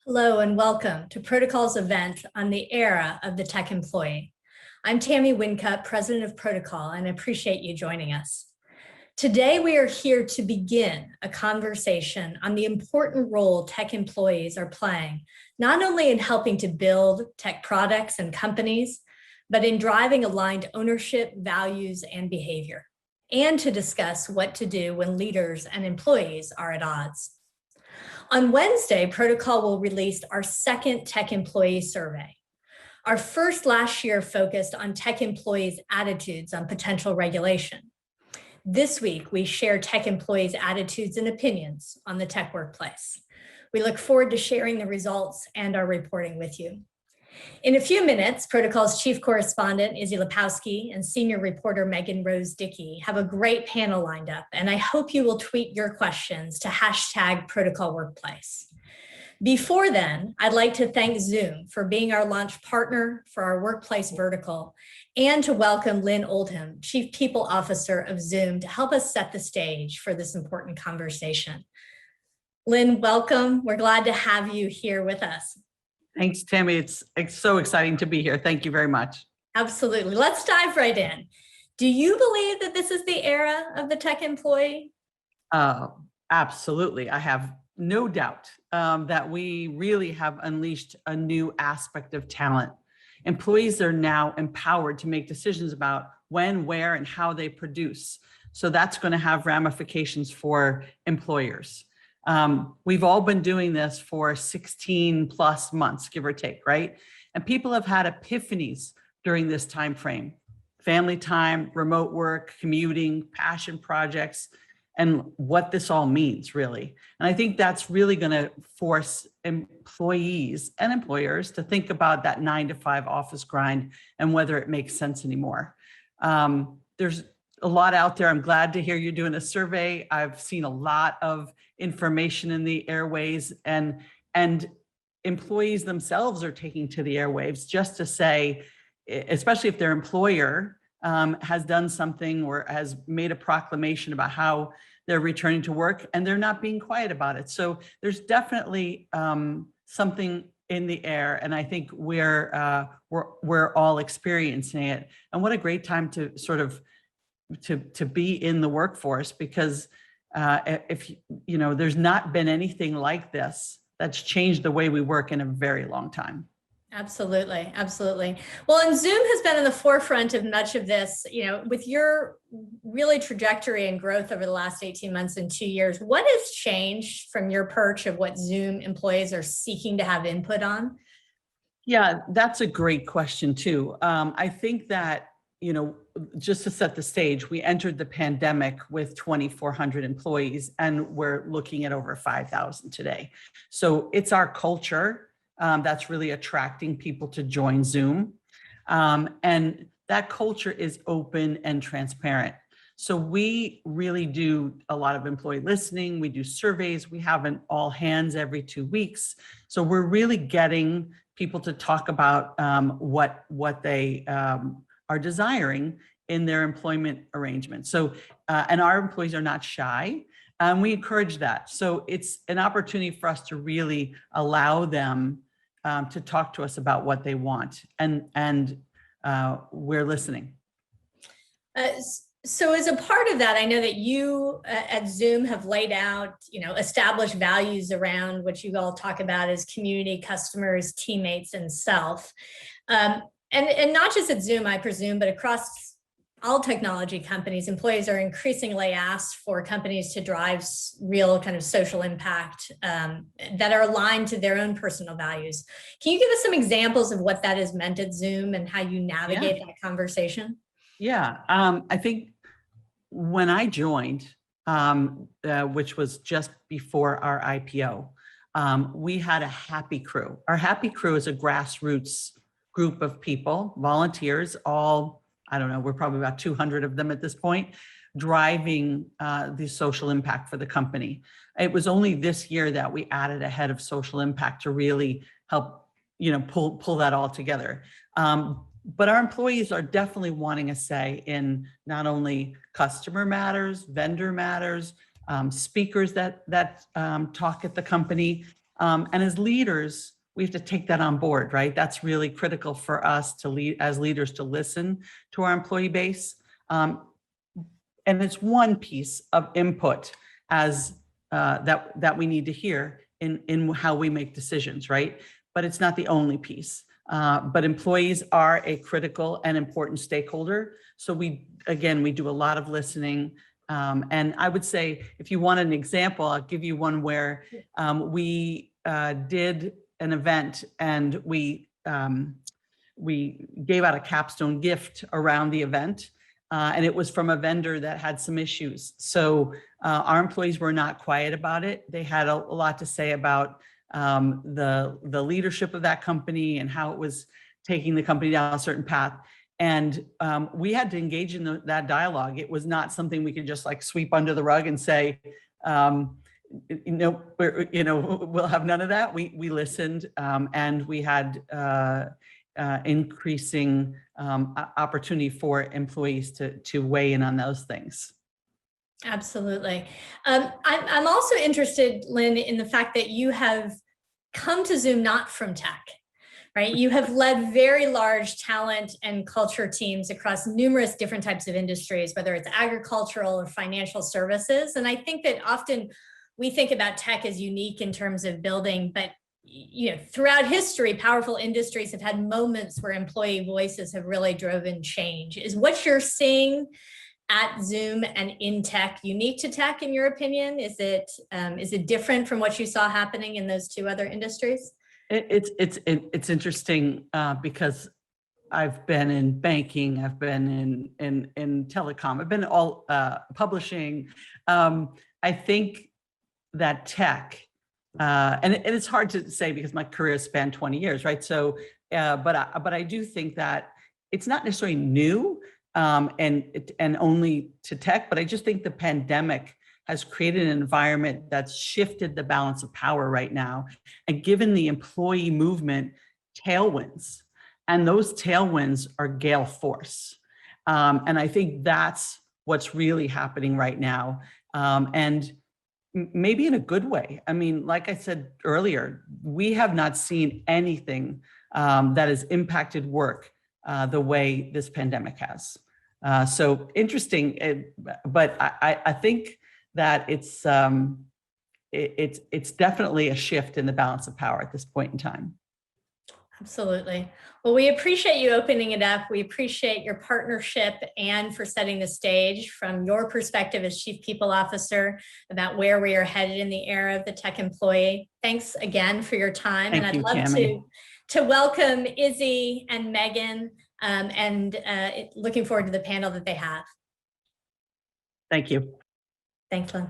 Hello and welcome to Protocol's event on the era of the tech employee. I'm Tammy Wincup, President of Protocol, and I appreciate you joining us. Today, we are here to begin a conversation on the important role tech employees are playing, not only in helping to build tech products and companies, but in driving aligned ownership, values, and behavior, and to discuss what to do when leaders and employees are at odds. On Wednesday, Protocol will release our second tech employee survey. Our first last year focused on tech employees' attitudes on potential regulation. This week, we share tech employees' attitudes and opinions on the tech workplace. We look forward to sharing the results and our reporting with you. In a few minutes, Protocol's chief correspondent, Izzy Lepowski, and senior reporter, Megan Rose Dickey, have a great panel lined up, and I hope you will tweet your questions to #ProtocolWorkplace. Before then, I'd like to thank Zoom for being our launch partner for our workplace vertical, and to welcome Lynne Oldham, Chief People Officer of Zoom, to help us set the stage for this important conversation. Lynne, welcome. We're glad to have you here with us. Thanks, Tammy. It's so exciting to be here. Thank you very much. Absolutely. Let's dive right in. Do you believe that this is the era of the tech employee? Absolutely. I have no doubt that we really have unleashed a new aspect of talent. Employees are now empowered to make decisions about when, where, and how they produce. So that's going to have ramifications for employers. We've all been doing this for 16 plus months, give or take, right? And people have had epiphanies during this time frame: family time, remote work, commuting, passion projects, and what this all means, really. And I think that's really going to force employees and employers to think about that 9-to-5 office grind and whether it makes sense anymore. There's a lot out there. I'm glad to hear you're doing a survey. I've seen a lot of information in the airways, and employees themselves are taking to the airwaves just to say, especially if their employer has done something or has made a proclamation about how they're returning to work, and they're not being quiet about it. So there's definitely something in the air, and I think we're all experiencing it. And what a great time to sort of to be in the workforce, because if you know, there's not been anything like this that's changed the way we work in a very long time. Absolutely, absolutely. Well, and Zoom has been in the forefront of much of this, you know, with your really trajectory and growth over the last 18 months and 2 years. What has changed from your perch of what Zoom employees are seeking to have input on? Yeah, that's a great question too. I think that, you know, just to set the stage, we entered the pandemic with 2,400 employees, and we're looking at over 5,000 today. So it's our culture that's really attracting people to join Zoom. And that culture is open and transparent. So we really do a lot of employee listening. We do surveys. We have an all hands every 2 weeks. So we're really getting people to talk about what they are desiring in their employment arrangement. So, and our employees are not shy, and we encourage that. So it's an opportunity for us to really allow them to talk to us about what they want, and we're listening. So as a part of that, I know that you at Zoom have laid out, you know, established values around what you all talk about as community, customers, teammates, and self. And not just at Zoom, I presume, but across all technology companies, employees are increasingly asked for companies to drive real kind of social impact that are aligned to their own personal values. Can you give us some examples of what that has meant at Zoom and how you navigate that conversation? Yeah, I think when I joined, which was just before our IPO, we had a happy crew. Our happy crew is a grassroots group of people, volunteers, all, I don't know, we're probably about 200 of them at this point, driving the social impact for the company. It was only this year that we added a head of social impact to really help, you know, pull that all together. But our employees are definitely wanting a say in not only customer matters, vendor matters, speakers that talk at the company, And as leaders, we have to take that on board, right? That's really critical for us to lead as leaders, to listen to our employee base. And it's one piece of input as that we need to hear in how we make decisions, right? But it's not the only piece. But employees are a critical and important stakeholder. So we do a lot of listening. And I would say, if you want an example, I'll give you one where we did an event and we gave out a capstone gift around the event. And it was from a vendor that had some issues. So our employees were not quiet about it. They had a lot to say about the leadership of that company and how it was taking the company down a certain path. And we had to engage in that dialogue. It was not something we could just like sweep under the rug and say, we'll have none of that. We listened, and we had increasing opportunity for employees to weigh in on those things. Absolutely. I'm also interested, Lynne, in the fact that you have come to Zoom not from tech, right? You have led very large talent and culture teams across numerous different types of industries, whether it's agricultural or financial services. And I think that often we think about tech as unique in terms of building, but throughout history, powerful industries have had moments where employee voices have really driven change. Is what you're seeing at Zoom and in tech unique to tech, in your opinion? Is it different from what you saw happening in those two other industries? It's interesting because I've been in banking, I've been in telecom, I've been all publishing. I think that tech, and it's hard to say because my career spanned 20 years, right? So, but I do think that it's not necessarily new and only to tech, but I just think the pandemic has created an environment that's shifted the balance of power right now and given the employee movement tailwinds. And those tailwinds are gale force. And I think that's what's really happening right now. And maybe in a good way. I mean, like I said earlier, we have not seen anything that has impacted work the way this pandemic has. So interesting, but I think that it's definitely a shift in the balance of power at this point in time. Absolutely. Well, we appreciate you opening it up. We appreciate your partnership and for setting the stage from your perspective as Chief People Officer about where we are headed in the era of the tech employee. Thanks again for your time. Thank and you, I'd love Tammy. to welcome Izzy and Megan and looking forward to the panel that they have. Thank you. Thanks, Lynne.